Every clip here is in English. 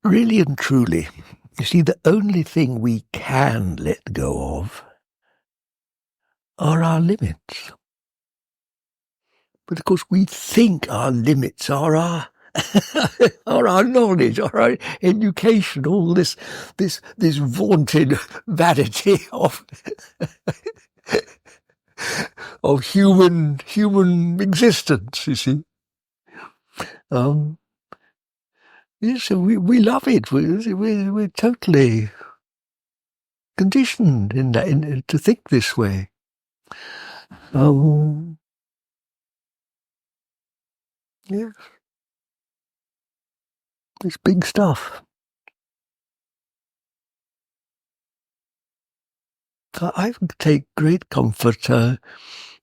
Really and truly, you see, the only thing we can let go of are our limits. But of course, we think our limits are our are our knowledge, are our education, all this vaunted vanity of of human existence. You see, yes, we love it. We're totally conditioned to think this way. Yes, it's big stuff. I take great comfort,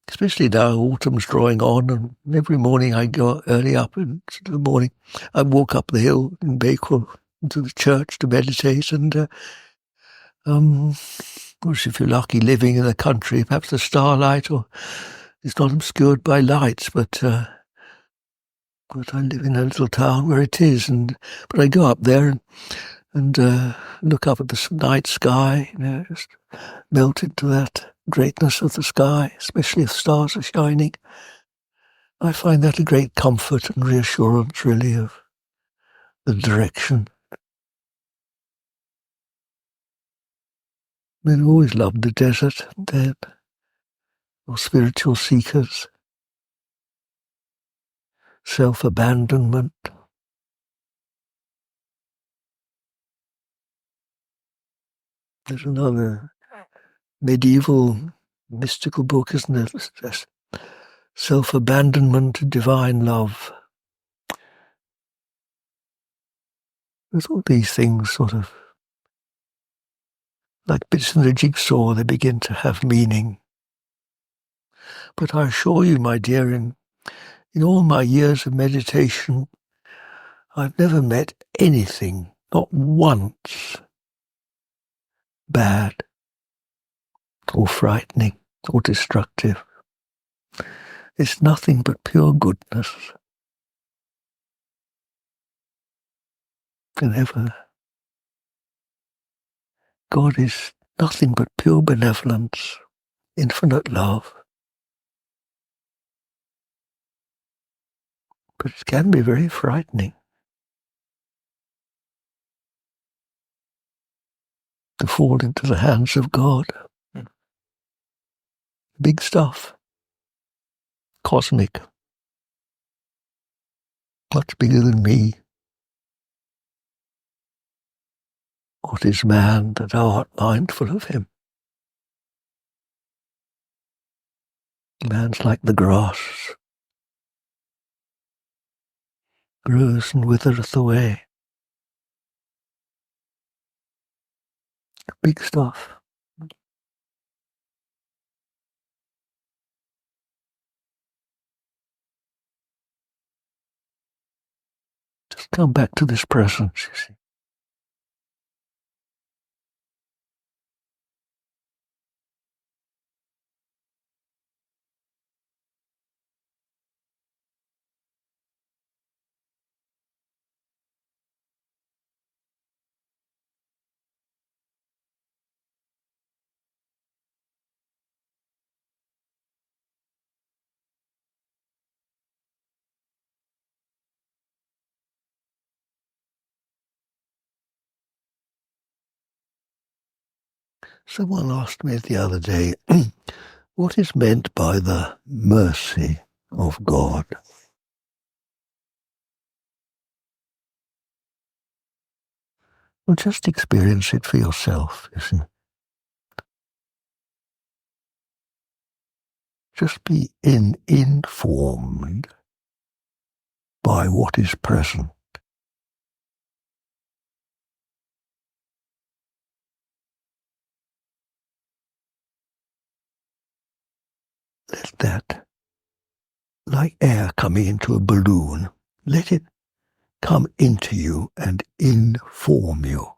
especially now autumn's drawing on, and every morning I go early up in the morning. I walk up the hill in Bakewell to the church to meditate, and of course, if you're lucky living in the country, perhaps the starlight is not obscured by lights, but I live in a little town where it is, but I go up there and look up at the night sky, just melt into that greatness of the sky, especially if stars are shining. I find that a great comfort and reassurance, really, of the direction. I've always loved the desert and dead, or spiritual seekers, self-abandonment. There's another medieval mystical book, isn't it? It's Self-Abandonment, Divine Love. There's all these things sort of like bits in the jigsaw, they begin to have meaning. But I assure you, my dear, in all my years of meditation, I've never met anything, not once, bad or frightening or destructive. It's nothing but pure goodness. And ever, God is nothing but pure benevolence, infinite love. But it can be very frightening to fall into the hands of God. Big stuff. Cosmic. Much bigger than me. What is man that thou art mindful of him? Man's like the grass, grows and withereth away. Big stuff. Just come back to this presence, you see. Someone asked me the other day, what is meant by the mercy of God? Well, just experience it for yourself, you see. Just be informed by what is present. Let that, like air coming into a balloon, let it come into you and inform you.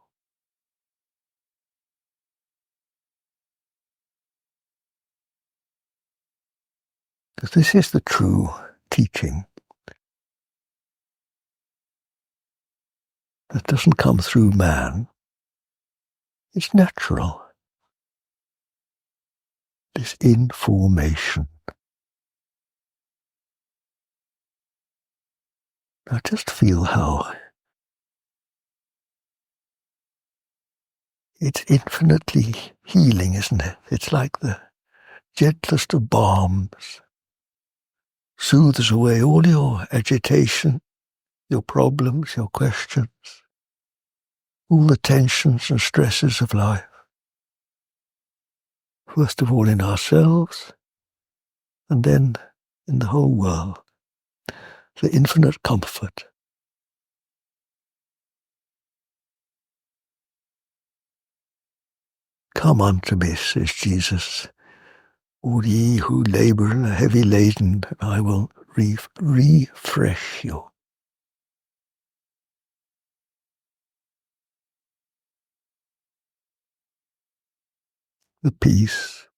Because this is the true teaching. that doesn't come through man. It's natural. This information. Now just feel how it's infinitely healing, isn't it? It's like the gentlest of balms. Soothes away all your agitation, your problems, your questions, all the tensions and stresses of life. First of all in ourselves, and then in the whole world. The infinite comfort. Come unto me, says Jesus, all ye who labor and are heavy laden, and I will refresh you. The peace,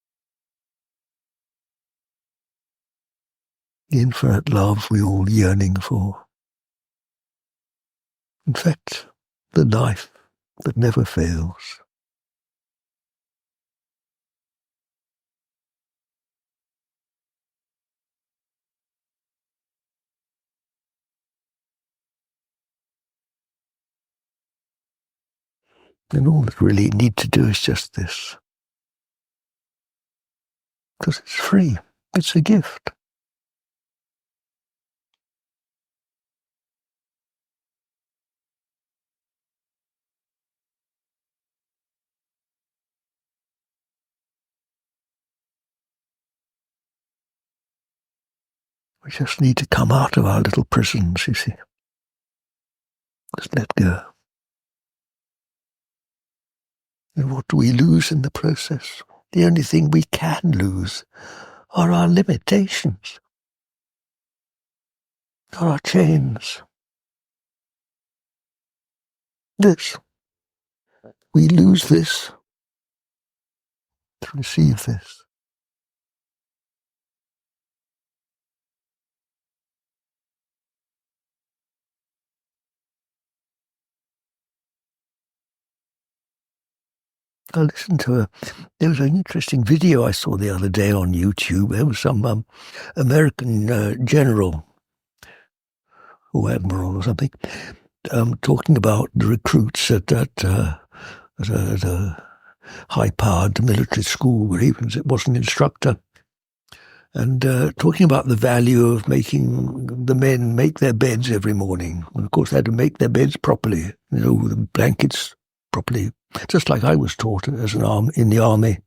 the infinite love we're all yearning for. In fact, the life that never fails. And all that really need to do is just this. Because it's free. It's a gift. We just need to come out of our little prisons, you see. Just let go. And what do we lose in the process? The only thing we can lose are our limitations, are our chains. This. We lose this to receive this. I listened to there was an interesting video I saw the other day on YouTube. There was some American general or admiral or something talking about the recruits at a high-powered military school where he was an instructor, and talking about the value of making the men make their beds every morning. And of course, they had to make their beds properly, the blankets properly, just like I was taught in the army.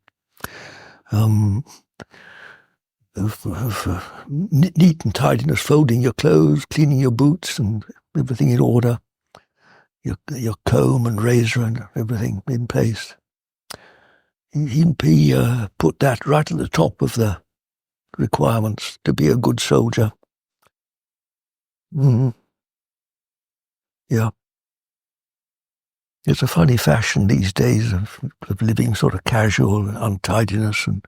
Neat and tidiness, folding your clothes, cleaning your boots, and everything in order. Your comb and razor and everything in place. He put that right at the top of the requirements to be a good soldier. Mm-hmm. Yeah. It's a funny fashion these days of living sort of casual and untidiness and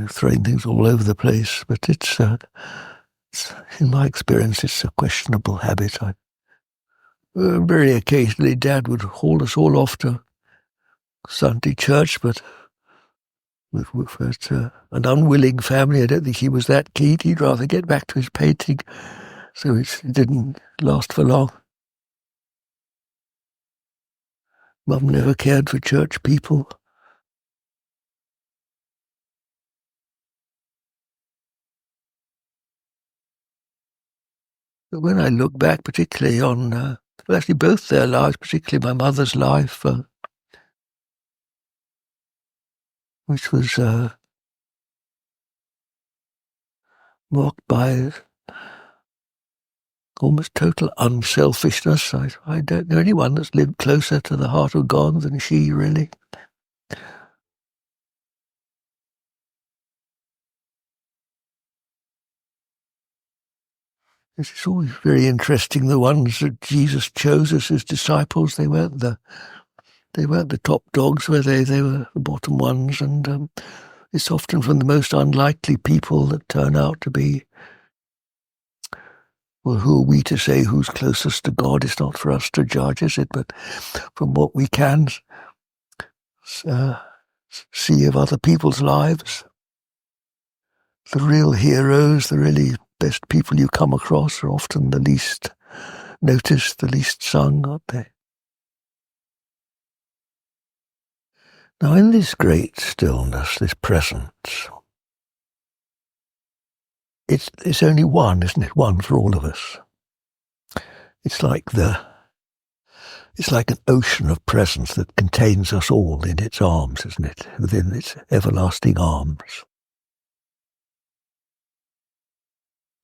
throwing things all over the place. But it's in my experience, it's a questionable habit. Very occasionally, Dad would haul us all off to Sunday church, but with an unwilling family, I don't think he was that keen. He'd rather get back to his painting, so it didn't last for long. Mum never cared for church people. But when I look back, particularly on, actually both their lives, particularly my mother's life, which was marked by almost total unselfishness. I don't know anyone that's lived closer to the heart of God than she, really. It's always very interesting. The ones that Jesus chose as his disciples, they weren't the top dogs, were they? They were the bottom ones, and it's often from the most unlikely people that turn out to be Well, who are we to say who's closest to God? It's not for us to judge, is it? But from what we can see of other people's lives, the real heroes, the really best people you come across are often the least noticed, the least sung, aren't they? Now, in this great stillness, this presence, it's only one, isn't it? One for all of us. It's like an ocean of presence that contains us all in its arms, isn't it? Within its everlasting arms.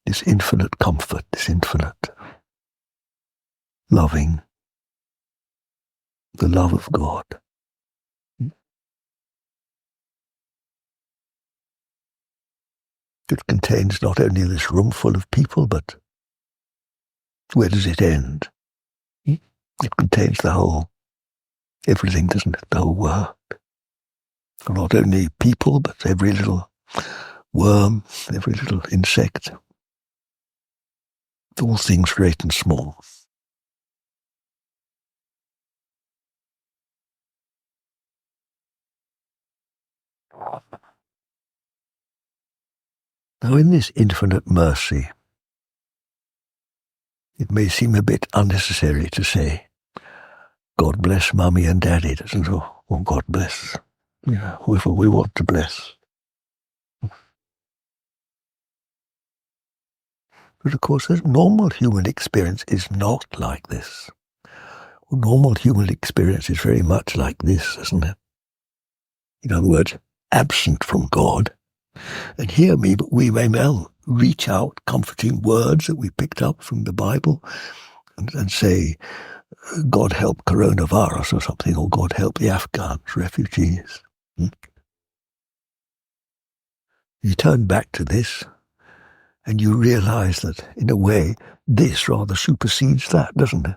This infinite comfort, this infinite loving, the love of God. It contains not only this room full of people, but where does it end? It contains everything, doesn't it? The whole world. Not only people, but every little worm, every little insect. All things great and small. Now, in this infinite mercy, it may seem a bit unnecessary to say, God bless Mummy and Daddy, doesn't it? Or God bless whoever we want to bless. But of course, a normal human experience is not like this. Normal human experience is very much like this, isn't it? In other words, absent from God. And here we may well reach out comforting words that we picked up from the Bible and say, God help coronavirus or something, or God help the Afghans, refugees. You turn back to this and you realize that, in a way, this rather supersedes that, doesn't it?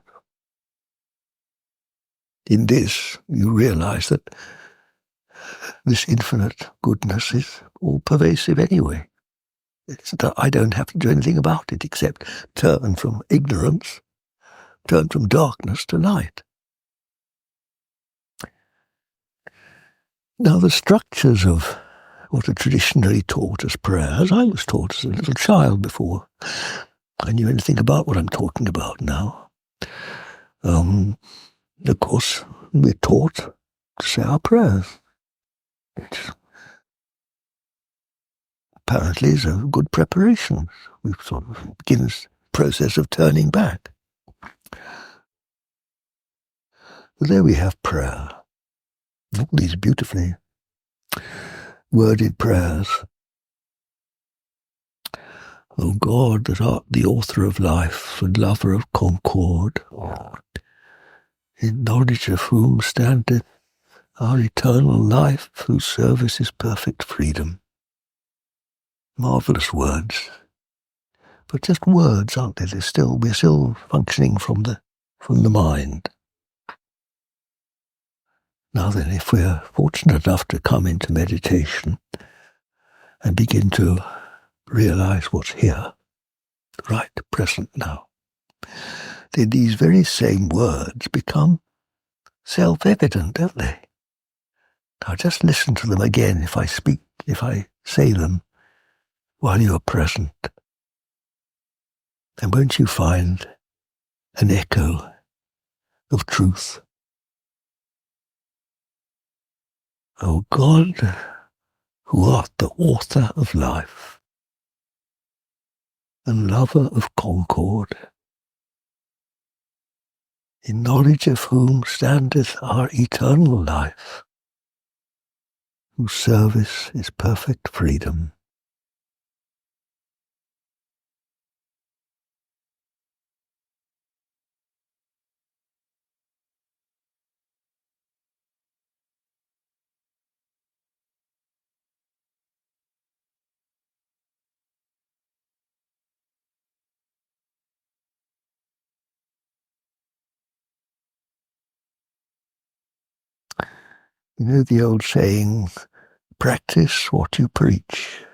In this, you realize that this infinite goodness is all pervasive anyway. I don't have to do anything about it except turn from ignorance, turn from darkness to light. Now, the structures of what are traditionally taught as prayers, I was taught as a little child before I knew anything about what I'm talking about now. Of course, we're taught to say our prayers, which apparently is a good preparation. We sort of begin this process of turning back. But there we have prayer. All these beautifully worded prayers. O God, that art the author of life and lover of concord, in knowledge of whom standeth our eternal life, whose service is perfect freedom. Marvellous words. But just words, aren't they? We're still functioning from the mind. Now then, if we're fortunate enough to come into meditation and begin to realize what's here, right present now, then these very same words become self-evident, don't they? Now just listen to them again if I say them while you are present. And won't you find an echo of truth? O God, who art the author of life and lover of concord, in knowledge of whom standeth our eternal life, whose service is perfect freedom. You know the old saying, practice what you preach.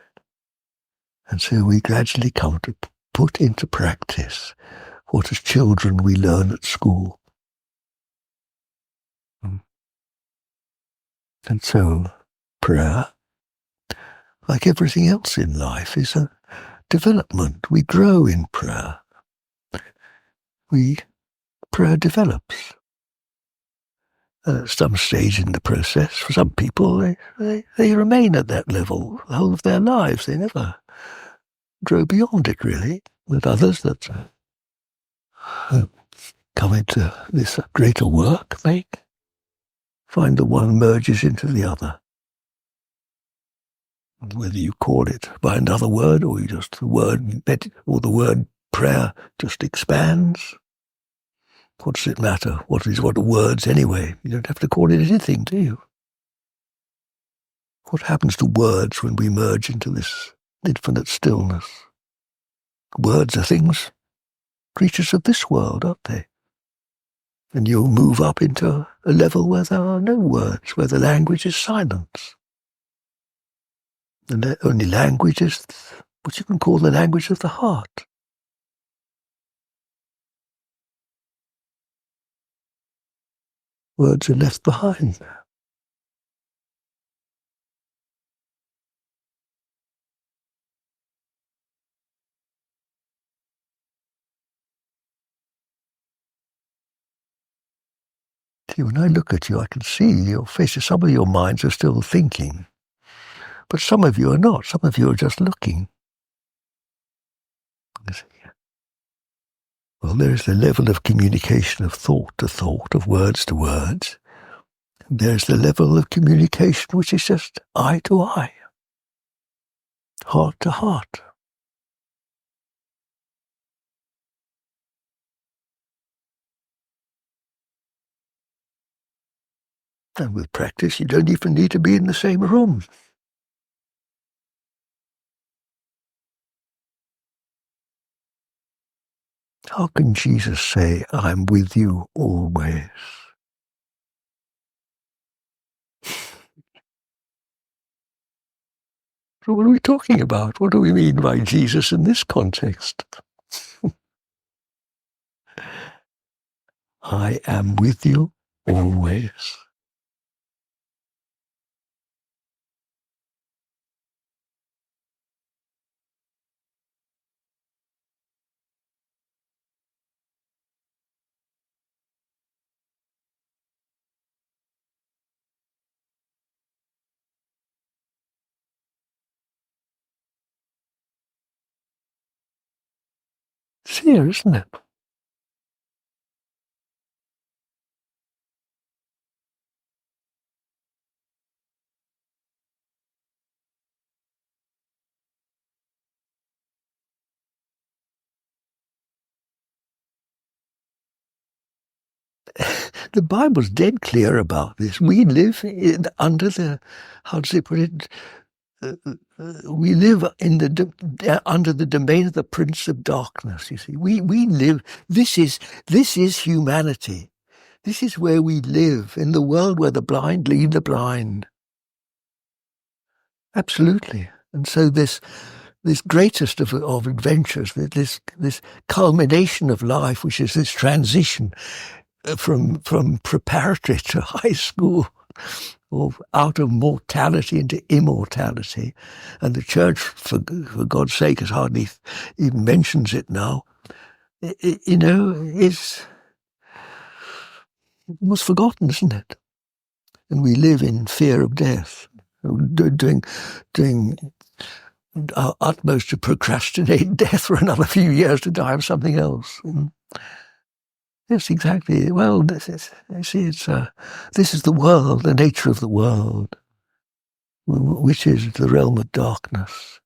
And so we gradually come to put into practice what as children we learn at school. And so prayer, like everything else in life, is a development. We grow in prayer. Prayer develops. At some stage in the process, for some people, they remain at that level the whole of their lives. They never grow beyond it, really. With others that come into this greater work, find the one merges into the other. Whether you call it by another word, or you just the word prayer just expands. What does it matter? What are words anyway? You don't have to call it anything, do you? What happens to words when we merge into this infinite stillness? Words are things, creatures of this world, aren't they? And you'll move up into a level where there are no words, where the language is silence. And the only language is what you can call the language of the heart. Words are left behind. See, when I look at you, I can see your faces. Some of your minds are still thinking, but some of you are not. Some of you are just looking. Well, there is the level of communication of thought to thought, of words to words. There's the level of communication which is just eye to eye, heart to heart. And with practice, you don't even need to be in the same room. How can Jesus say, I'm with you always? So what are we talking about? What do we mean by Jesus in this context? I am with you always. It's here, isn't it? The Bible's dead clear about this. We live under the, how does it put it? We live under the domain of the Prince of Darkness. You see, we live. This is humanity. This is where we live, in the world where the blind lead the blind. Absolutely. And so this greatest of adventures, this culmination of life, which is this transition from preparatory to high school, or out of mortality into immortality. And the church, for God's sake, has hardly even mentions it now, is almost forgotten, isn't it? And we live in fear of death, doing our utmost to procrastinate death for another few years to die of something else. Yes, exactly. Well, this is the world, the nature of the world, which is the realm of darkness.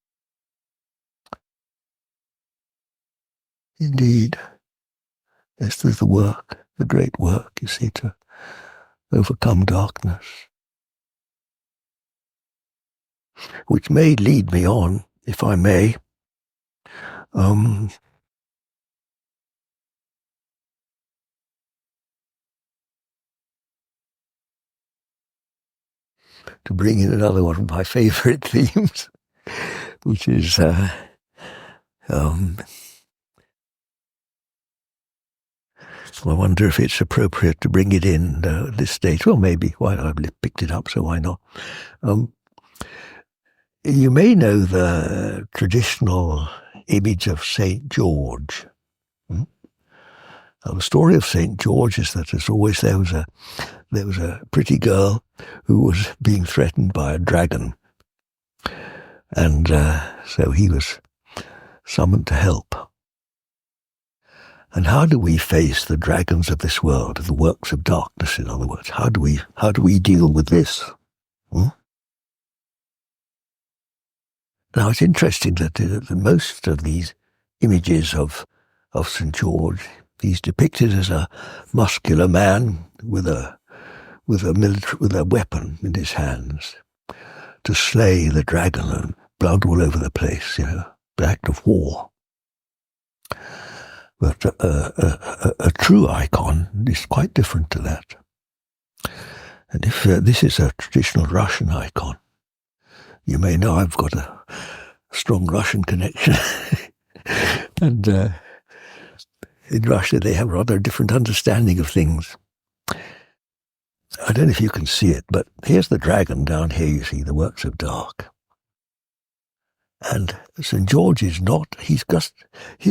Indeed, this is the work, the great work, you see, to overcome darkness, which may lead me on, if I may, to bring in another one of my favorite themes, which is I wonder if it's appropriate to bring it in at this stage. Well, maybe. Why I've picked it up, so why not? You may know the traditional image of St. George. Now, the story of St. George is that there was a pretty girl who was being threatened by a dragon, and so he was summoned to help. And how do we face the dragons of this world, the works of darkness, in other words? How do we deal with this? Now, it's interesting that most of these images of St. George, he's depicted as a muscular man with a weapon in his hands to slay the dragon, and blood all over the place, the act of war. But a true icon is quite different to that. And if this is a traditional Russian icon, you may know I've got a strong Russian connection. And in Russia they have a rather different understanding of things. I don't know if you can see it, but here's the dragon down here, you see, the works of dark. And St. George is not, his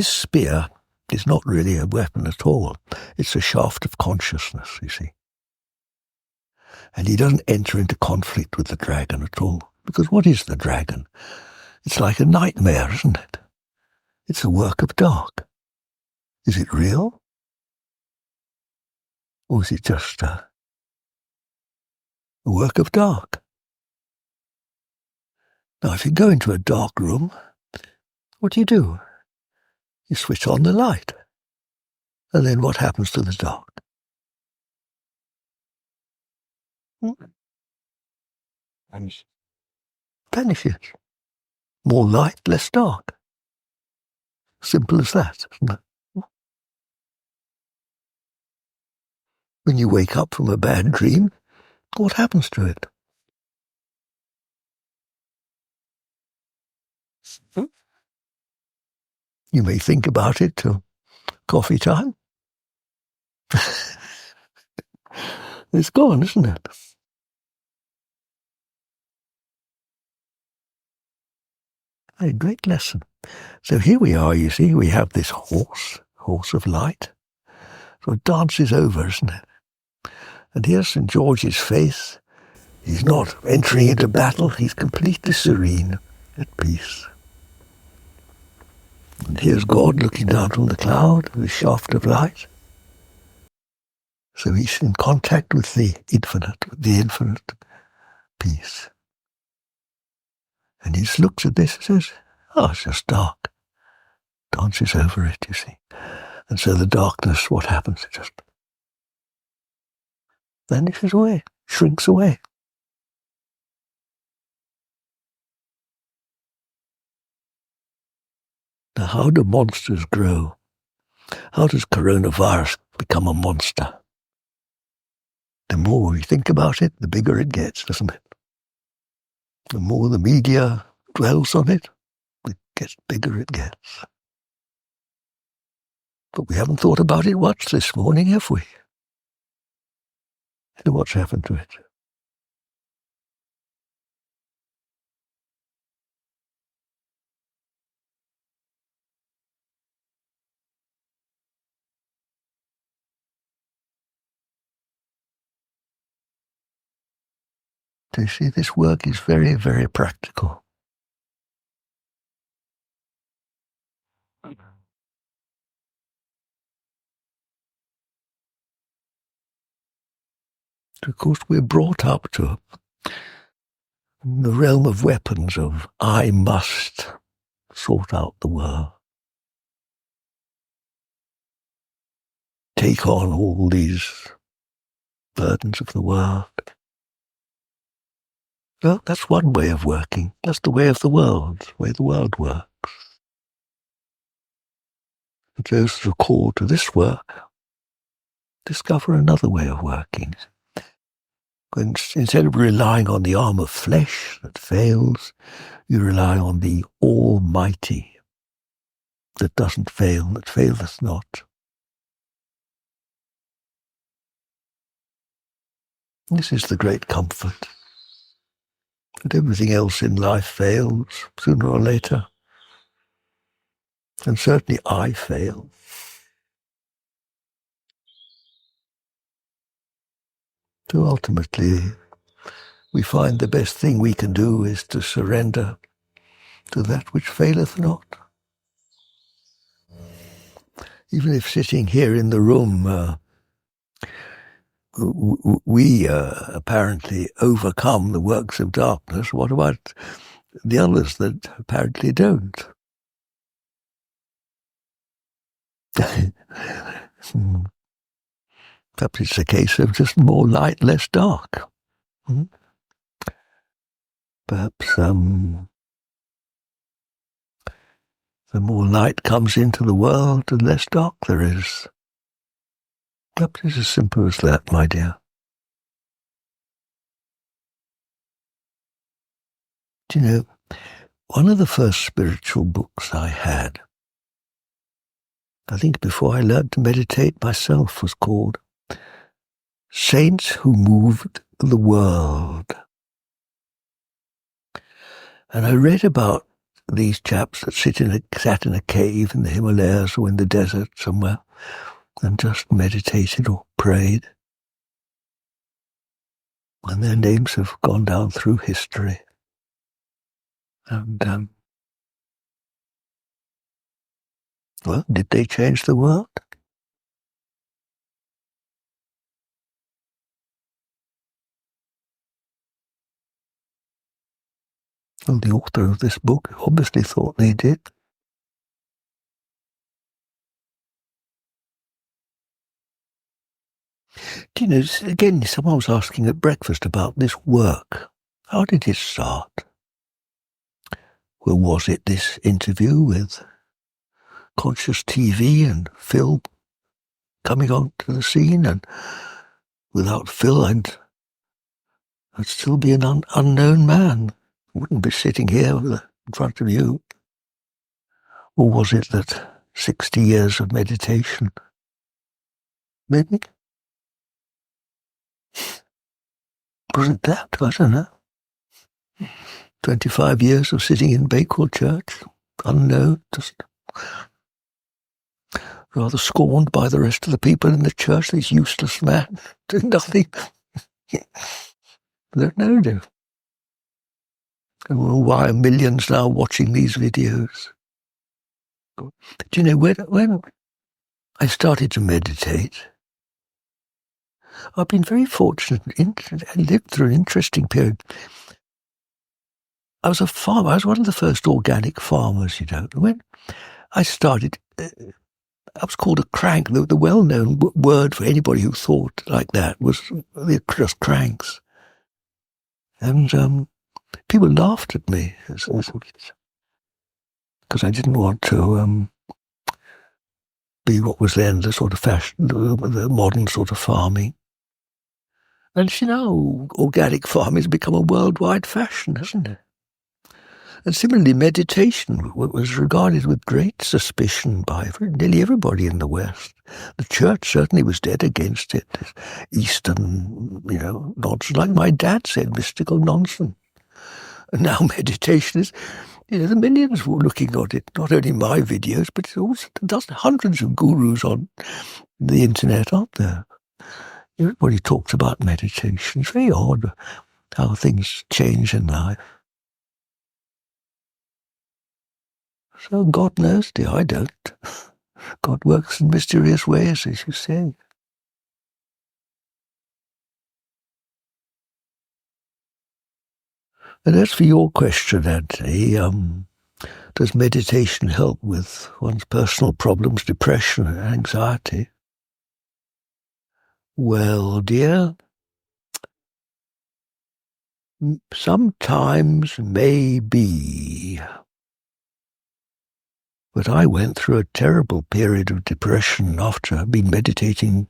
spear is not really a weapon at all. It's a shaft of consciousness, you see. And he doesn't enter into conflict with the dragon at all. Because what is the dragon? It's like a nightmare, isn't it? It's a work of dark. Is it real? Or is it just a work of dark? Now, if you go into a dark room, what do? You switch on the light. And then what happens to the dark? Vanishes. More light, less dark. Simple as that, isn't it? When you wake up from a bad dream, what happens to it? You may think about it till coffee time. It's gone, isn't it? A great lesson. So here we are, you see, we have this horse of light. So it dances over, isn't it? And here's St. George's face. He's not entering into battle, he's completely serene, at peace. And here's God looking down from the cloud with a shaft of light. So he's in contact with the infinite peace. And he just looks at this and says, it's just dark. Dances over it, you see. And so the darkness, what happens? It just vanishes away, shrinks away. Now, how do monsters grow? How does coronavirus become a monster? The more we think about it, the bigger it gets, doesn't it? The more the media dwells on it, the bigger it gets. But we haven't thought about it much this morning, have we? So what's happened to it? So you see, this work is very, very practical. Of course, we're brought up to the realm of weapons of I must sort out the world. Take on all these burdens of the world. Well, that's one way of working. That's the way of the world, the way the world works. And those that are called to this work discover another way of working. Instead of relying on the arm of flesh that fails, you rely on the Almighty that doesn't fail, that faileth not. This is the great comfort. That everything else in life fails sooner or later. And certainly I fail. So ultimately, we find the best thing we can do is to surrender to that which faileth not. Even if sitting here in the room, we apparently overcome the works of darkness, what about the others that apparently don't? Perhaps it's a case of just more light, less dark. Perhaps the more light comes into the world, the less dark there is. Perhaps it's as simple as that, my dear. Do you know, one of the first spiritual books I had, I think before I learned to meditate myself, was called Saints Who Moved the World. And I read about these chaps that sat in a cave in the Himalayas or in the desert somewhere and just meditated or prayed. And their names have gone down through history. And, well, did they change the world? Well, the author of this book obviously thought they did. Do you know, again, someone was asking at breakfast about this work. How did it start? Well, was it this interview with ConsciousTV and Phil coming onto the scene? And without Phil, I'd still be an unknown man. I wouldn't be sitting here in front of you. Or was it that 60 years of meditation? Maybe. Was it that? I don't know. 25 years of sitting in Bakewell Church, unknown, just rather scorned by the rest of the people in the church, this useless man, doing nothing. I don't know, do. And why are millions now watching these videos? Do you know, when I started to meditate, I've been very fortunate. I lived through an interesting period. I was a farmer. I was one of the first organic farmers, you know. When I started, I was called a crank. The well-known word for anybody who thought like that was just cranks. And people laughed at me because I didn't want to be what was then the sort of fashion, the modern sort of farming. And you know, organic farming has become a worldwide fashion, hasn't it? And similarly, meditation was regarded with great suspicion by nearly everybody in the West. The church certainly was dead against it. Eastern, you know, nonsense, like my dad said, mystical nonsense. And now meditation is, you know, the millions were looking at it, not only my videos, but also hundreds of gurus on the internet, aren't there? Everybody talks about meditation. It's very odd how things change in life. So God knows, dear, I don't. God works in mysterious ways, as you say. And as for your question, Anthony, does meditation help with one's personal problems, depression and anxiety? Well, dear, sometimes maybe. But I went through a terrible period of depression after I'd been meditating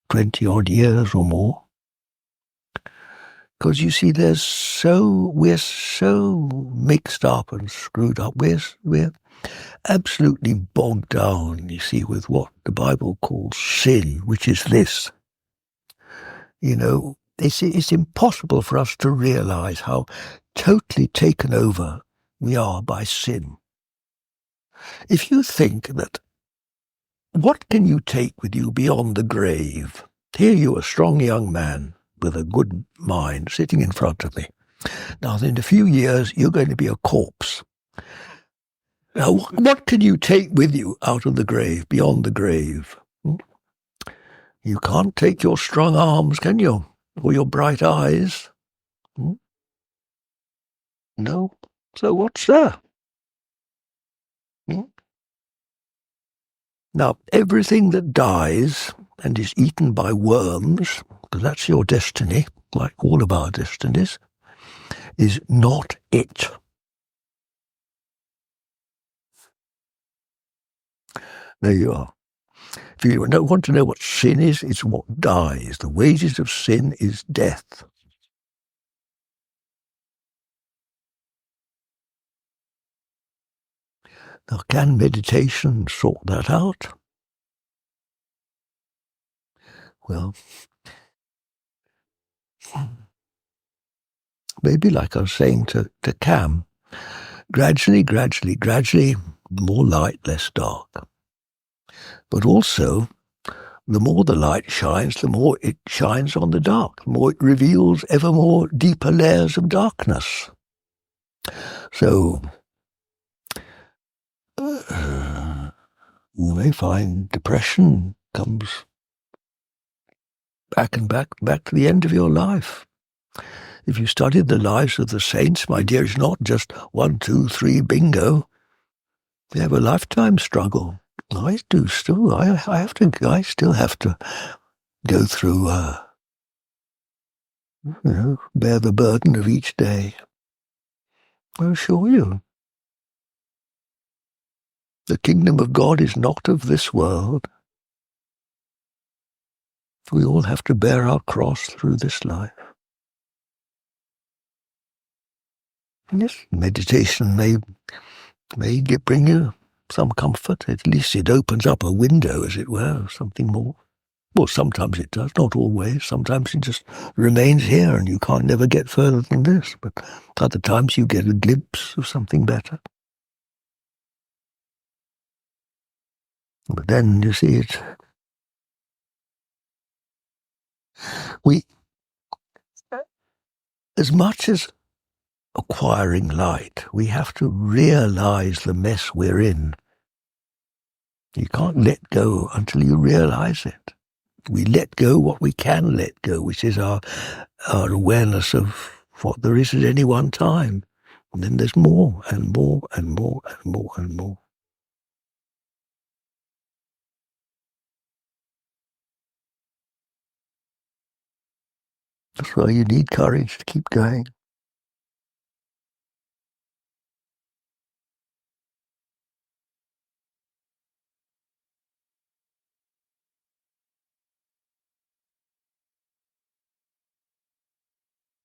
20-odd years or more. Because you see, we're so mixed up and screwed up. We're absolutely bogged down, you see, with what the Bible calls sin, which is this. You know, It's impossible for us to realize how totally taken over we are by sin. If you think that, what can you take with you beyond the grave? Here you are, a strong young man with a good mind, sitting in front of me. Now, in a few years, you're going to be a corpse. Now, what can you take with you out of the grave, beyond the grave? You can't take your strong arms, can you? Or your bright eyes? No. So what's there? Now, everything that dies and is eaten by worms, because that's your destiny, like all of our destinies, is not it. There you are. If you want to know what sin is, it's what dies. The wages of sin is death. Now, can meditation sort that out? Well, maybe like I was saying to Cam, gradually, more light, less dark. But also, the more the light shines, the more it shines on the dark, the more it reveals ever more deeper layers of darkness. So, you may find depression comes back to the end of your life. If you studied the lives of the saints, my dear, it's not just 1, 2, 3, bingo. They have a lifetime struggle. I do still. I still have to go through, bear the burden of each day. I assure you, the kingdom of God is not of this world. We all have to bear our cross through this life. And yes, meditation may bring you some comfort. At least it opens up a window, as it were, of something more. Well, sometimes it does, not always. Sometimes it just remains here and you can't never get further than this. But other times you get a glimpse of something better. But then, you see, as much as acquiring light, we have to realize the mess we're in. You can't let go until you realize it. We let go what we can let go, which is our awareness of what there is at any one time. And then there's more and more and more and more and more. That's why you need courage to keep going.